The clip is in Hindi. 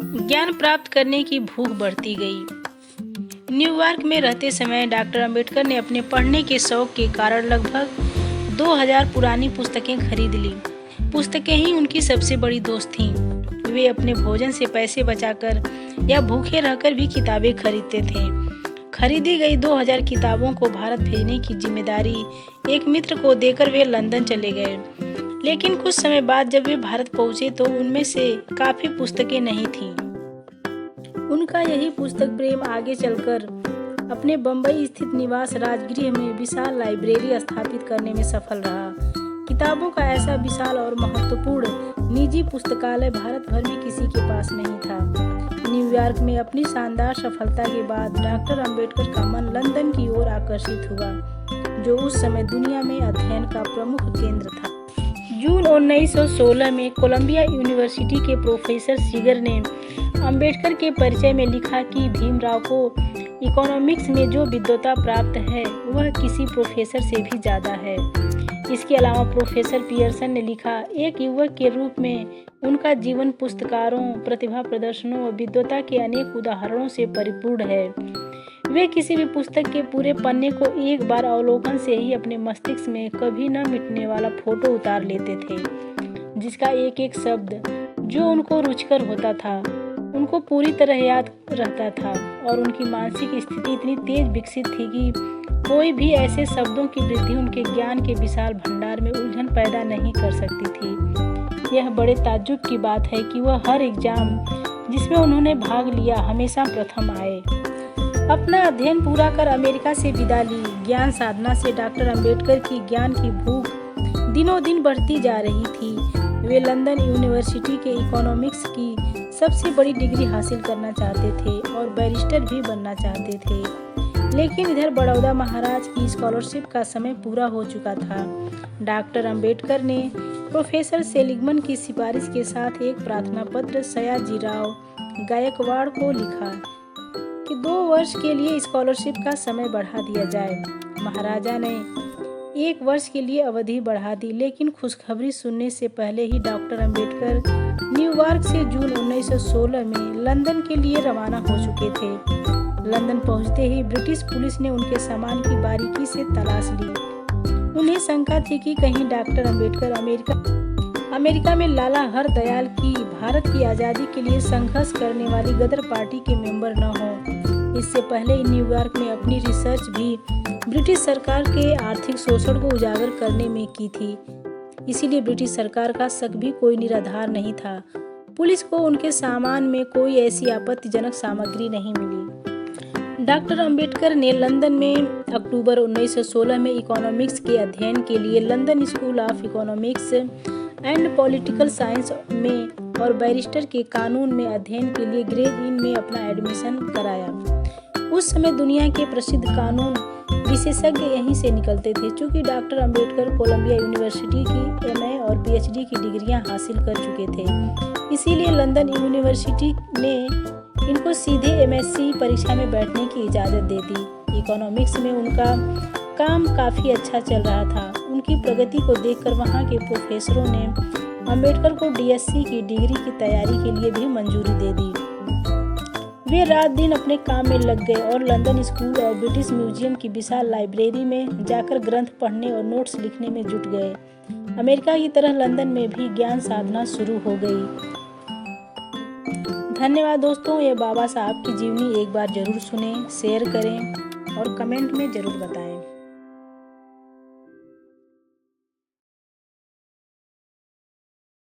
ज्ञान प्राप्त करने की भूख बढ़ती गई। न्यूयॉर्क में रहते समय डॉक्टर अंबेडकर ने अपने पढ़ने के शौक के कारण लगभग 2000 पुरानी पुस्तकें खरीद ली। पुस्तकें ही उनकी सबसे बड़ी दोस्त थीं। वे अपने भोजन से पैसे बचाकर या भूखे रहकर भी किताबें खरीदते थे। खरीदी गई 2000 किताबों को भारत भेजने की जिम्मेदारी एक मित्र को देकर वे लंदन चले गए। लेकिन कुछ समय बाद जब वे भारत पहुंचे तो उनमें से काफी पुस्तकें नहीं थीं। उनका यही पुस्तक प्रेम आगे चलकर अपने बंबई स्थित निवास राजगृह में विशाल लाइब्रेरी स्थापित करने में सफल रहा। किताबों का ऐसा विशाल और महत्वपूर्ण निजी पुस्तकालय भारत भर में किसी के पास नहीं था। न्यूयॉर्क में अपनी शानदार सफलता के बाद डॉक्टर अंबेडकर का मन लंदन की ओर आकर्षित हुआ, जो उस समय दुनिया में अध्ययन का प्रमुख केंद्र था। जून 1916 में कोलंबिया यूनिवर्सिटी के प्रोफेसर सीगर ने अंबेडकर के परिचय में लिखा कि भीमराव को इकोनॉमिक्स में जो विद्वता प्राप्त है वह किसी प्रोफेसर से भी ज़्यादा है। इसके अलावा प्रोफेसर पियर्सन ने लिखा, एक युवक के रूप में उनका जीवन पुरस्कारों, प्रतिभा प्रदर्शनों और विद्वता के अनेक उदाहरणों से परिपूर्ण है। वे किसी भी पुस्तक के पूरे पन्ने को एक बार अवलोकन से ही अपने मस्तिष्क में कभी न मिटने वाला फोटो उतार लेते थे, जिसका एक एक शब्द जो उनको रुचिकर होता था उनको पूरी तरह याद रहता था और उनकी मानसिक स्थिति इतनी तेज विकसित थी कि कोई भी ऐसे शब्दों की वृद्धि उनके ज्ञान के विशाल भंडार में उलझन पैदा नहीं कर सकती थी। यह बड़े ताज्जुब की बात है कि वह हर एग्जाम जिसमें उन्होंने भाग लिया हमेशा प्रथम आए। अपना अध्ययन पूरा कर अमेरिका से विदा ली ज्ञान साधना से डॉक्टर अंबेडकर की ज्ञान की भूख दिनों दिन बढ़ती जा रही थी। वे लंदन यूनिवर्सिटी के इकोनॉमिक्स की सबसे बड़ी डिग्री हासिल करना चाहते थे और बैरिस्टर भी बनना चाहते थे। लेकिन इधर बड़ौदा महाराज की स्कॉलरशिप का समय पूरा हो चुका था। डॉक्टर अंबेडकर ने प्रोफेसर सेलिगमन की सिफारिश के साथ एक प्रार्थना पत्र सयाजीराव गायकवाड़ को लिखा कि 2 वर्ष के लिए स्कॉलरशिप का समय बढ़ा दिया जाए। महाराजा ने 1 वर्ष के लिए अवधि बढ़ा दी, लेकिन खुशखबरी सुनने से पहले ही डॉक्टर अंबेडकर न्यूयॉर्क से जून 1916 में लंदन के लिए रवाना हो चुके थे। लंदन पहुंचते ही ब्रिटिश पुलिस ने उनके सामान की बारीकी से तलाश ली। उन्हें शंका थी कि कहीं डॉक्टर अंबेडकर अमेरिका में लाला हरदयाल की भारत की आज़ादी के लिए संघर्ष करने वाली गदर पार्टी के मेंबर न हों। इससे पहले न्यूयॉर्क में अपनी रिसर्च भी ब्रिटिश सरकार के आर्थिक शोषण को उजागर करने में की थी, इसीलिए ब्रिटिश सरकार का शक भी कोई निराधार नहीं था। पुलिस को उनके सामान में कोई ऐसी आपत्तिजनक सामग्री नहीं मिली। डॉक्टर अंबेडकर ने लंदन में अक्टूबर 1916 में इकोनॉमिक्स के अध्ययन के लिए London school of economics and political science में और बैरिस्टर के कानून में अध्ययन के लिए ग्रेज इन में अपना एडमिशन कराया। उस समय दुनिया के प्रसिद्ध कानून विशेषज्ञ यहीं से निकलते थे। चूँकि डॉक्टर अंबेडकर कोलंबिया यूनिवर्सिटी की एमए और पीएचडी की डिग्रियां हासिल कर चुके थे, इसीलिए लंदन यूनिवर्सिटी ने इनको सीधे एमएससी परीक्षा में बैठने की इजाज़त दे दी। इकोनॉमिक्स में उनका काम काफ़ी अच्छा चल रहा था। उनकी प्रगति को देखकर वहाँ के प्रोफेसरों ने अंबेडकर को डीएससी की डिग्री की तैयारी के लिए भी मंजूरी दे दी। वे रात दिन अपने काम में लग गए और लंदन स्कूल और ब्रिटिश म्यूजियम की विशाल लाइब्रेरी में जाकर ग्रंथ पढ़ने और नोट्स लिखने में जुट गए। अमेरिका की तरह लंदन में भी ज्ञान साधना शुरू हो गई। धन्यवाद दोस्तों। ये बाबा साहब की जीवनी एक बार जरूर सुनें, शेयर करें और कमेंट में जरूर बताएं।